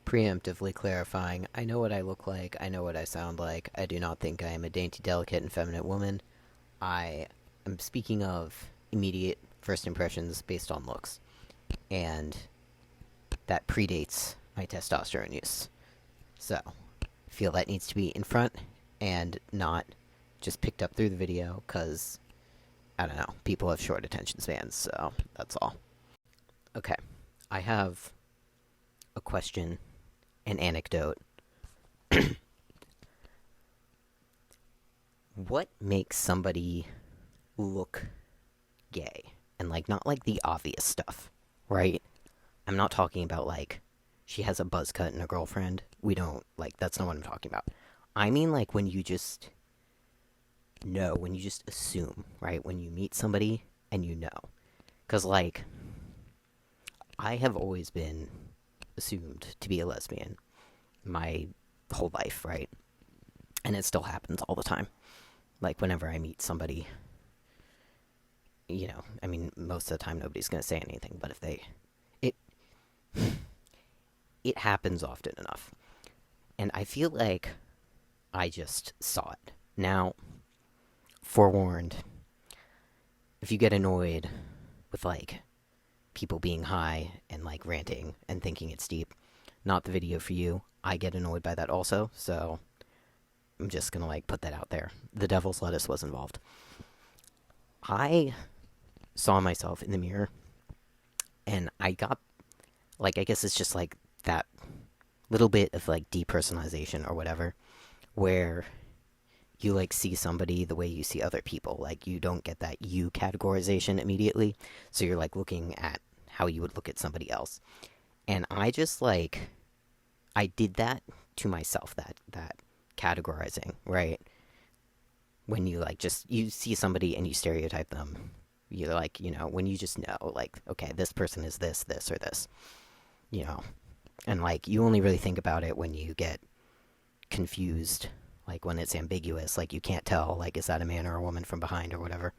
Preemptively clarifying, I know what I look like, I know what I sound like. I do not think I am a dainty, delicate, and feminine woman. I am speaking of immediate first impressions based on looks, and that predates my testosterone use. So, I feel that needs to be in front and not just picked up through the video because, I don't know, people have short attention spans, so that's all. Okay, I have a question, an anecdote. What makes somebody look gay? And, like, not like the obvious stuff, right? I'm not talking about, like, she has a buzz cut and a girlfriend. We don't, like, that's not what I'm talking about. I mean, like, when you just know, when you just assume, right? When you meet somebody and you know. Because, like, I have always been assumed to be a lesbian my whole life, right? And it still happens all the time. Like, whenever I meet somebody, I mean, most of the time nobody's going to say anything, but if they. It, it happens often enough. And I feel like I just saw it. Now, forewarned, if you get annoyed with, like, people being high and, like, ranting and thinking it's deep, not the video for you. I get annoyed by that also, so I'm just gonna, like, put that out there. The devil's lettuce was involved. I saw myself in the mirror, and I got, like, I guess it's just, like, that little bit of, like, depersonalization or whatever, where you, like, see somebody the way you see other people. Like, you don't get that you categorization immediately, so you're, like, looking at how you would look at somebody else. And I just, like, I did that to myself, that categorizing, right? When you, like, just you see somebody and you stereotype them, you're like, when you just know, like, okay, this person is this or this, you know and, like, you only really think about it when you get confused, like when it's ambiguous, like you can't tell, like, is that a man or a woman from behind or whatever.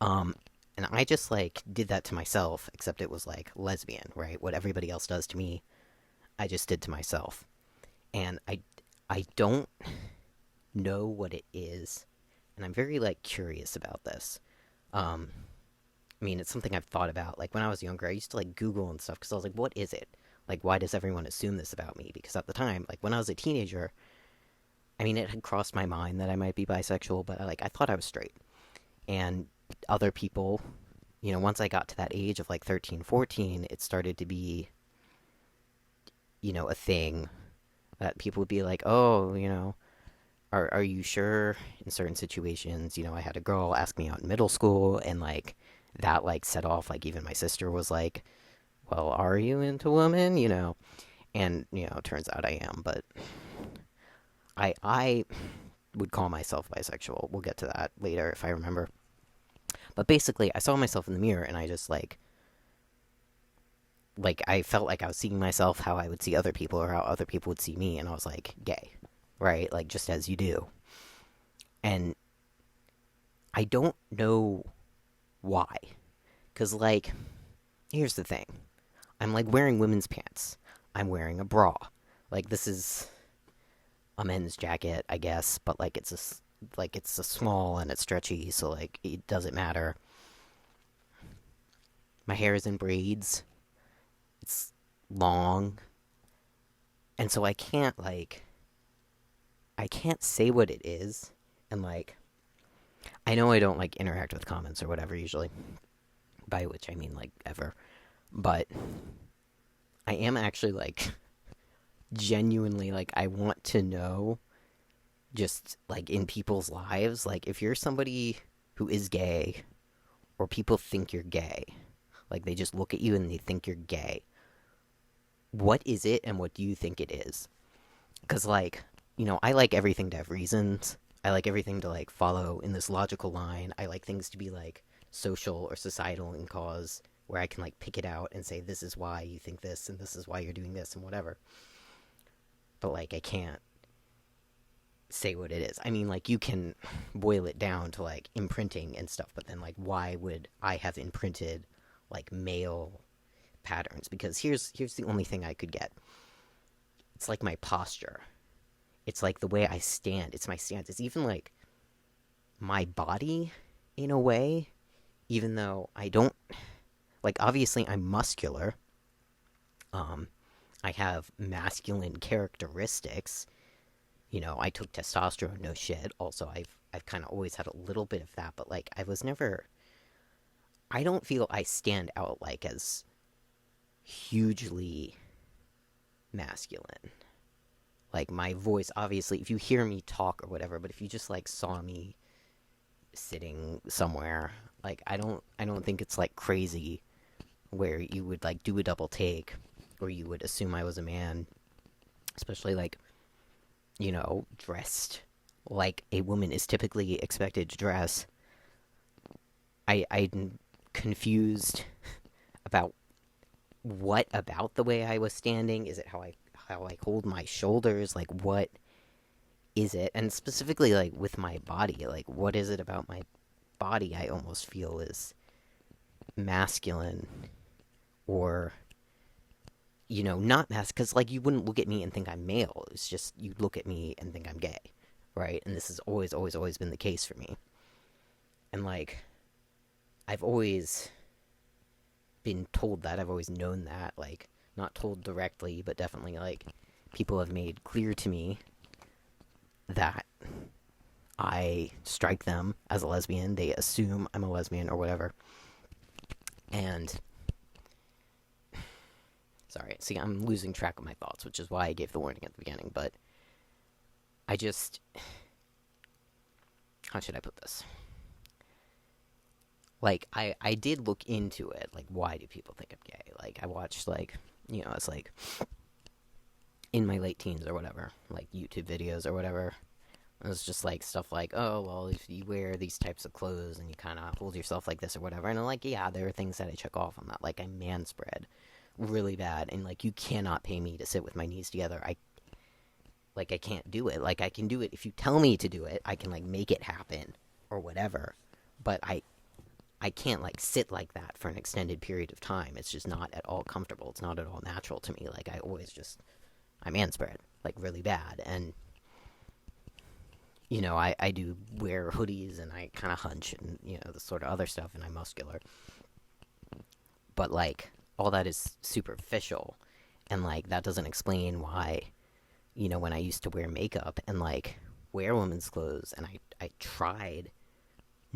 um and I just, like, did that to myself, except it was, like, lesbian, right? What everybody else does to me, I just did to myself. And I don't know what it is, and I'm very, like, curious about this. um I mean, it's something I've thought about. Like, when I was younger, I used to, like, Google and stuff because I was like, what is it? Like, why does everyone assume this about me? Because at the time, like, when I was a teenager, I mean, it had crossed my mind that I might be bisexual, but, like, I thought I was straight. And other people, once I got to that age of, like, 13, 14, it started to be, a thing that people would be like, oh, are you sure? In certain situations, I had a girl ask me out in middle school, and, like, that, like, set off, like, even my sister was like, well, are you into women? And, turns out I am, but I would call myself bisexual. We'll get to that later if I remember. But basically, I saw myself in the mirror, and I just, like, I felt like I was seeing myself how I would see other people or how other people would see me, and I was like, gay, right? Like, just as you do. And I don't know why. Because, like, here's the thing. I'm, like, wearing women's pants. I'm wearing a bra. Like, this is a men's jacket, I guess, but, like, it's a small and it's stretchy, so, like, it doesn't matter. My hair is in braids. It's long. And so I can't say what it is. And, like, I know I don't, like, interact with comments or whatever usually, by which I mean, like, ever. But I am actually, like, genuinely, like, I want to know, just, like, in people's lives, like, if you're somebody who is gay, or people think you're gay, like, they just look at you and they think you're gay, what is it and what do you think it is? Because, like, I like everything to have reasons. I like everything to, like, follow in this logical line. I like things to be, like, social or societal in cause, where I can, like, pick it out and say, this is why you think this, and this is why you're doing this, and whatever. But, like, I can't say what it is. I mean, like, you can boil it down to, like, imprinting and stuff, but then, like, why would I have imprinted, like, male patterns, because here's the only thing I could get. It's like my posture. It's like the way I stand. It's my stance. It's even like my body in a way, even though I don't, like, obviously I'm muscular. Um I have masculine characteristics. I took testosterone, no shit. Also, I've kind of always had a little bit of that, but like I don't feel I stand out like as hugely masculine. Like my voice, obviously, if you hear me talk or whatever, but if you just like saw me sitting somewhere, like I don't think it's like crazy where you would like do a double take or you would assume I was a man, especially like, dressed like a woman is typically expected to dress. I'm confused about what about the way I was standing. Is it how I hold my shoulders? Like, what is it? And specifically, like with my body, like what is it about my body I almost feel is masculine, or not masculine? Because like you wouldn't look at me and think I'm male. It's just you look at me and think I'm gay, right? And this has always, always, always been the case for me. And like I've always been told that. I've always known that. Like, not told directly, but definitely, like, people have made clear to me that I strike them as a lesbian. They assume I'm a lesbian or whatever. And, sorry, see, I'm losing track of my thoughts, which is why I gave the warning at the beginning, but I just. How should I put this? Like, I did look into it. Like, why do people think I'm gay? Like, I watched, like, it's like in my late teens or whatever, like YouTube videos or whatever. It was just like stuff like, oh, well, if you wear these types of clothes and you kind of hold yourself like this or whatever. And I'm like, yeah, there are things that I check off on that. Like, I man spread really bad. And, like, you cannot pay me to sit with my knees together. I can't do it. Like, I can do it. If you tell me to do it, I can, like, make it happen or whatever. But I can't, like, sit like that for an extended period of time. It's just not at all comfortable. It's not at all natural to me. Like, I man spread, like, really bad. And, I do wear hoodies and I kind of hunch and, the sort of other stuff, and I'm muscular. But, like, all that is superficial. And, like, that doesn't explain why, when I used to wear makeup and, like, wear women's clothes, and I tried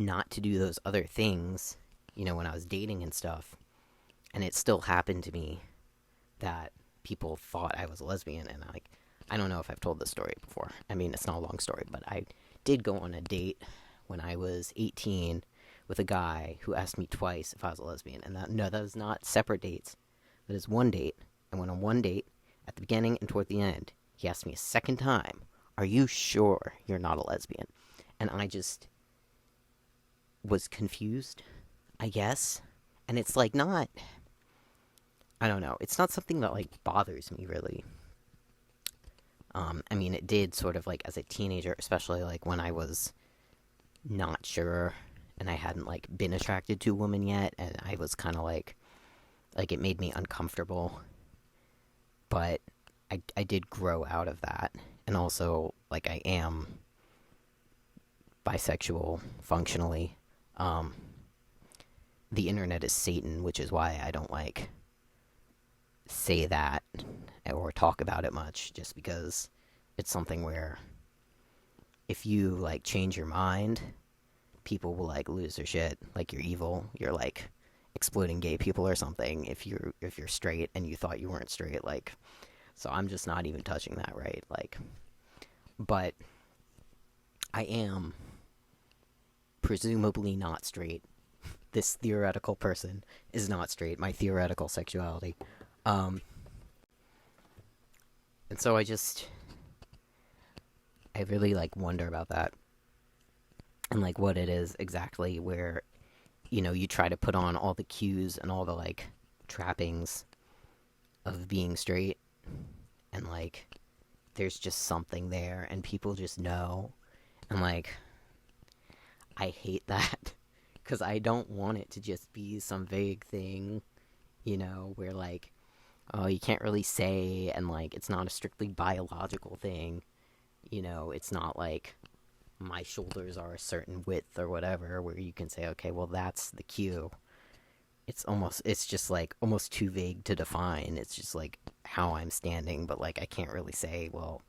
not to do those other things, when I was dating and stuff, and it still happened to me that people thought I was a lesbian. And I don't know if I've told this story before. I mean, it's not a long story, but I did go on a date when I was 18 with a guy who asked me twice if I was a lesbian. And that was not separate dates. That is one date. I went on one date at the beginning and toward the end. He asked me a second time, are you sure you're not a lesbian? And I just was confused, I guess. And it's like not, I don't know, it's not something that like bothers me really. I mean, it did sort of like as a teenager, especially like when I was not sure and I hadn't like been attracted to a woman yet, and I was kind of like it made me uncomfortable. But I did grow out of that, and also like I am bisexual functionally. The internet is Satan, which is why I don't like say that or talk about it much, just because it's something where if you like change your mind, people will like lose their shit, like you're evil, you're like exploiting gay people or something if you're straight and you thought you weren't straight. Like, so I'm just not even touching that, right? Like, but I am presumably not straight. This theoretical person is not straight, my theoretical sexuality. And so I really like wonder about that, and like what it is exactly where, you try to put on all the cues and all the like trappings of being straight, and like there's just something there and people just know. And like I hate that because I don't want it to just be some vague thing, where like, oh, you can't really say, and like, it's not a strictly biological thing. It's not like my shoulders are a certain width or whatever, where you can say, okay, well, that's the cue. It's just like almost too vague to define. It's just like how I'm standing, but like, I can't really say, well,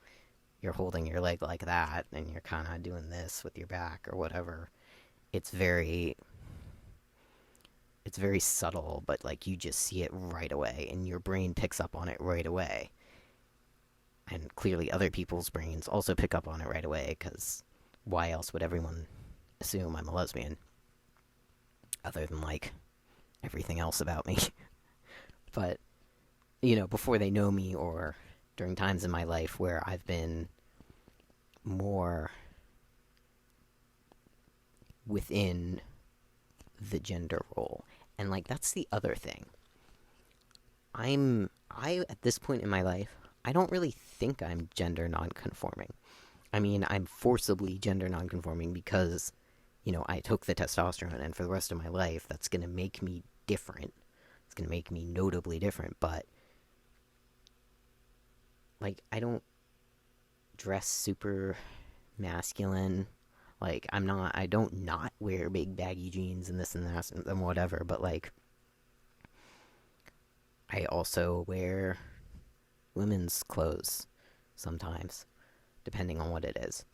you're holding your leg like that, and you're kind of doing this with your back or whatever. It's very it's very subtle, but like you just see it right away and your brain picks up on it right away. And clearly other people's brains also pick up on it right away, cuz why else would everyone assume I'm a lesbian other than like everything else about me? But before they know me, or during times in my life where I've been more within the gender role. And like, that's the other thing. I at this point in my life, I don't really think I'm gender nonconforming. I mean, I'm forcibly gender nonconforming because I took the testosterone, and for the rest of my life that's going to make me different. It's going to make me notably different, but like, I don't dress super masculine. Like, I don't not wear big baggy jeans and this and that and whatever, but like, I also wear women's clothes sometimes, depending on what it is.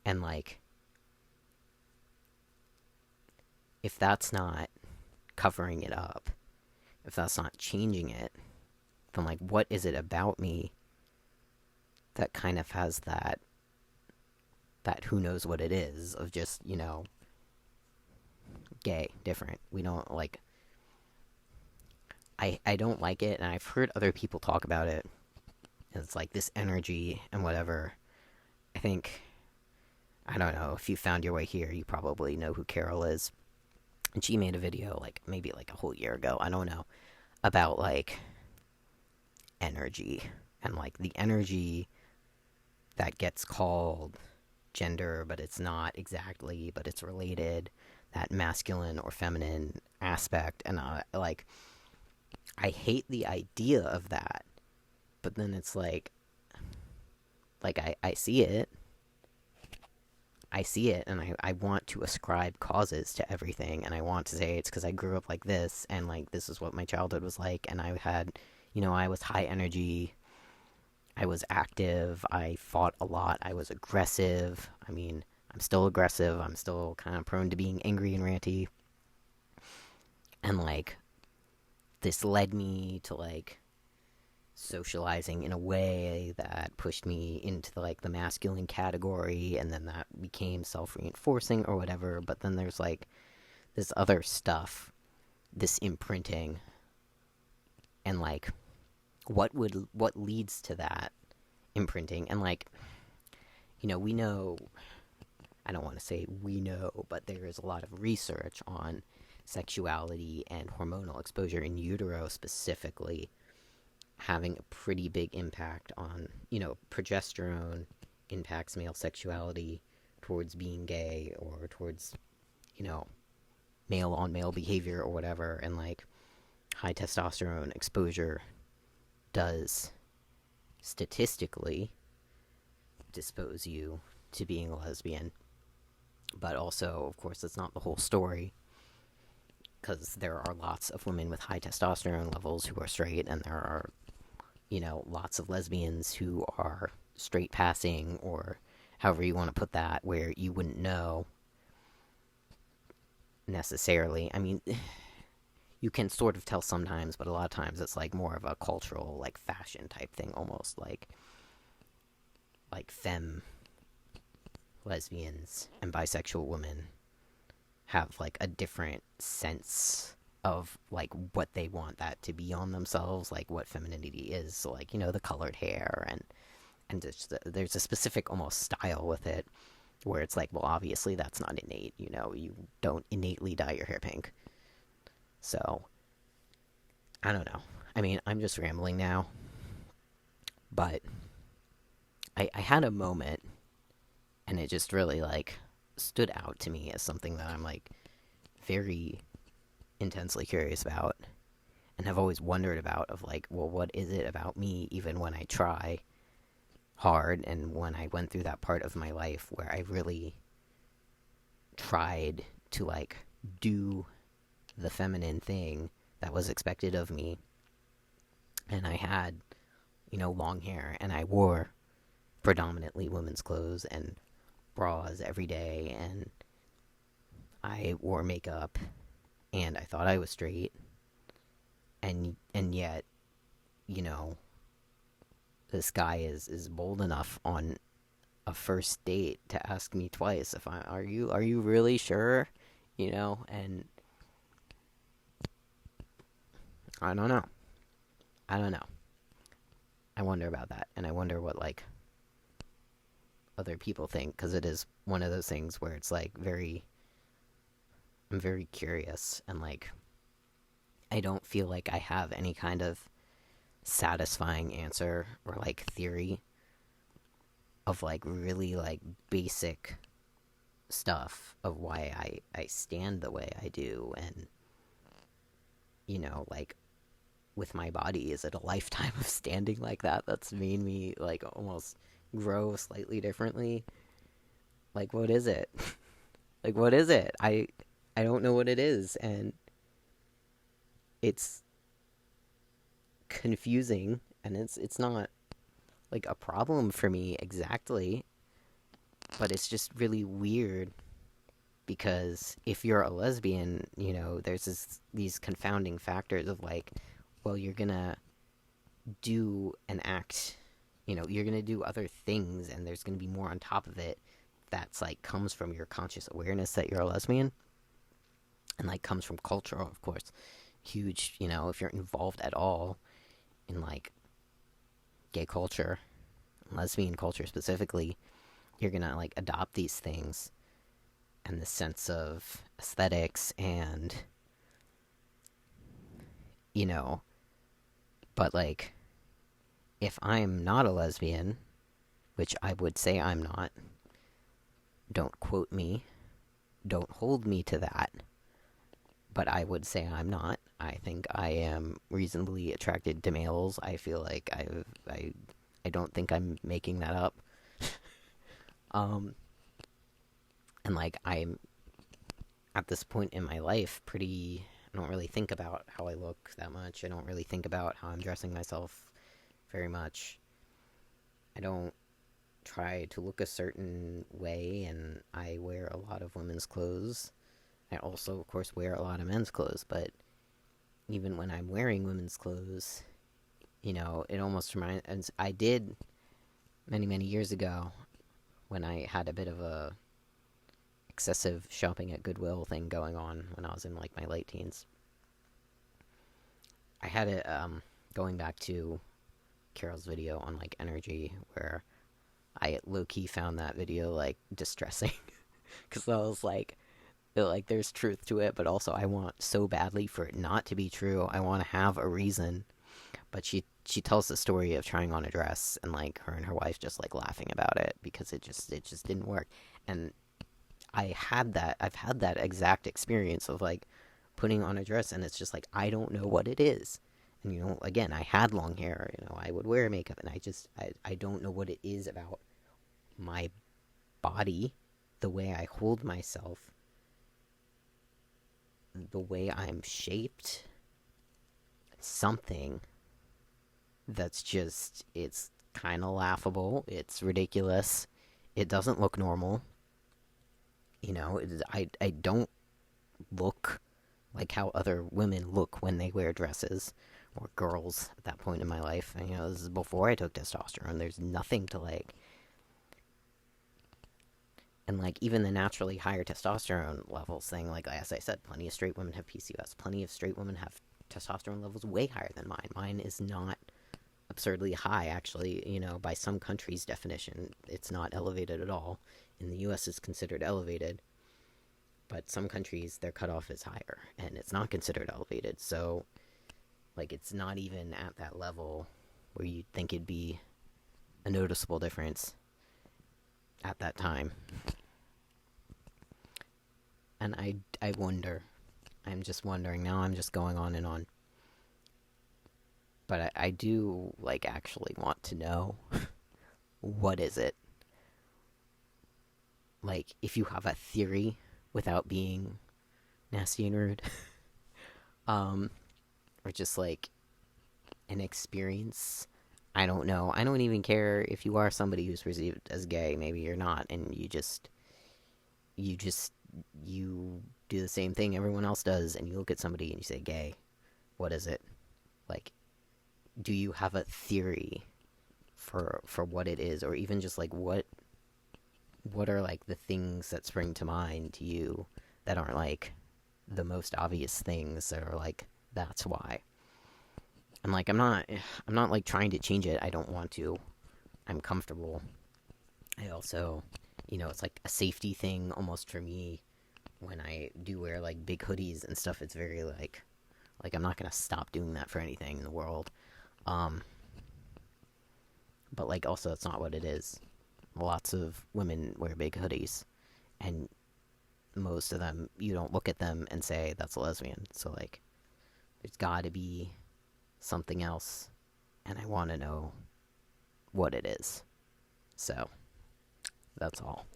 And like, if that's not covering it up, if that's not changing it, then like, what is it about me that kind of has that who knows what it is of just, gay, different. We don't like, I don't like it, and I've heard other people talk about it. It's like this energy and whatever. I think, I don't know, if you found your way here, you probably know who Carol is. And she made a video, like, maybe like a whole year ago, I don't know, about like energy. And like, the energy that gets called gender, but it's not exactly, but it's related, that masculine or feminine aspect. And like, I hate the idea of that, but then it's like I see it. I see it, and I want to ascribe causes to everything, and I want to say it's because I grew up like this, and like, this is what my childhood was like, and I had, I was high energy, I was active, I fought a lot, I was aggressive. I mean, I'm still aggressive, I'm still kind of prone to being angry and ranty. And like, this led me to like socializing in a way that pushed me into like the masculine category, and then that became self-reinforcing or whatever. But then there's like this other stuff, this imprinting, and like, what leads to that imprinting. And like, we know, I don't want to say we know, but there is a lot of research on sexuality and hormonal exposure in utero specifically having a pretty big impact on, progesterone impacts male sexuality towards being gay, or towards, male on male behavior or whatever. And like, high testosterone exposure does statistically dispose you to being a lesbian. But also, of course, that's not the whole story, because there are lots of women with high testosterone levels who are straight, and there are, lots of lesbians who are straight passing, or however you want to put that, where you wouldn't know necessarily. I mean, you can sort of tell sometimes, but a lot of times it's like more of a cultural, like, fashion type thing, almost like femme lesbians and bisexual women have like a different sense of like what they want that to be on themselves, like what femininity is. So like, the colored hair, and just there's a specific almost style with it, where it's like, well, obviously that's not innate. You don't innately dye your hair pink. So I don't know. I mean, I'm just rambling now, but I had a moment, and it just really like stood out to me as something that I'm like very intensely curious about and have always wondered about of like, well, what is it about me even when I try hard and when I went through that part of my life where I really tried to like do the feminine thing that was expected of me, and I had, long hair, and I wore predominantly women's clothes and bras every day, and I wore makeup, and I thought I was straight, and yet, you know, this guy is bold enough on a first date to ask me twice if are you really sure, and I don't know. I don't know. I wonder about that, and I wonder what like other people think, because it is one of those things where it's like I'm very curious, and like I don't feel like I have any kind of satisfying answer or like theory of like really like basic stuff of why I stand the way I do, and like with my body, is it a lifetime of standing like that that's made me like almost grow slightly differently? Like what is it? Like what is it? I don't know what it is, and it's confusing, and it's not like a problem for me exactly, but it's just really weird because if you're a lesbian, there's these confounding factors of like, well, you're gonna do an act, you're gonna do other things, and there's gonna be more on top of it that's like comes from your conscious awareness that you're a lesbian, and like comes from culture, of course, huge. If you're involved at all in like gay culture, lesbian culture specifically, you're gonna like adopt these things and the sense of aesthetics and you know but like if I'm not a lesbian, which I would say I'm not, don't quote me, don't hold me to that, but I would say I'm not. I think I am reasonably attracted to males. I feel like I don't think I'm making that up. um and like I'm at this point in my life pretty, I don't really think about how I look that much. I don't really think about how I'm dressing myself very much. I don't try to look a certain way, and I wear a lot of women's clothes. I also, of course, wear a lot of men's clothes, but even when I'm wearing women's clothes, it almost reminds. And I did many, many years ago when I had a bit of a excessive shopping at Goodwill thing going on when I was in like my late teens. I had it going back to Carol's video on like energy, where I low key found that video like distressing because I was like there's truth to it, but also I want so badly for it not to be true. I want to have a reason, but she tells the story of trying on a dress and like her and her wife just like laughing about it because it just didn't work. And I've had that exact experience of like putting on a dress, and it's just like I don't know what it is. And again, I had long hair, I would wear makeup, and I don't know what it is about my body, the way I hold myself, the way I'm shaped, something that's just, it's kind of laughable, it's ridiculous, it doesn't look normal. I don't look like how other women look when they wear dresses, or girls at that point in my life. And, this is before I took testosterone. There's nothing to like, and like even the naturally higher testosterone levels thing, like as I said, plenty of straight women have PCOS. Plenty of straight women have testosterone levels way higher than mine. Mine is not absurdly high, actually. By some countries' definition, it's not elevated at all. In the U.S., it's considered elevated, but some countries their cutoff is higher, and it's not considered elevated. So, like, it's not even at that level where you'd think it'd be a noticeable difference at that time. And I wonder, I'm just wondering now. I'm just going on and on, but I do like actually want to know what is it like if you have a theory without being nasty and rude, um, or just like an experience. I don't know. I don't even care if you are somebody who's perceived as gay. Maybe you're not, and you just you do the same thing everyone else does, and you look at somebody and you say gay. What is it? Like, do you have a theory for what it is, or even just like what are like the things that spring to mind to you that aren't like the most obvious things that are like that's why. And like I'm not like trying to change it. I don't want to. I'm comfortable. I also, it's like a safety thing almost for me when I do wear like big hoodies and stuff. It's very like I'm not gonna stop doing that for anything in the world. Um, but like also it's not what it is. Lots of women wear big hoodies, and most of them you don't look at them and say that's a lesbian. So like there's got to be something else, and I want to know what it is. So that's all.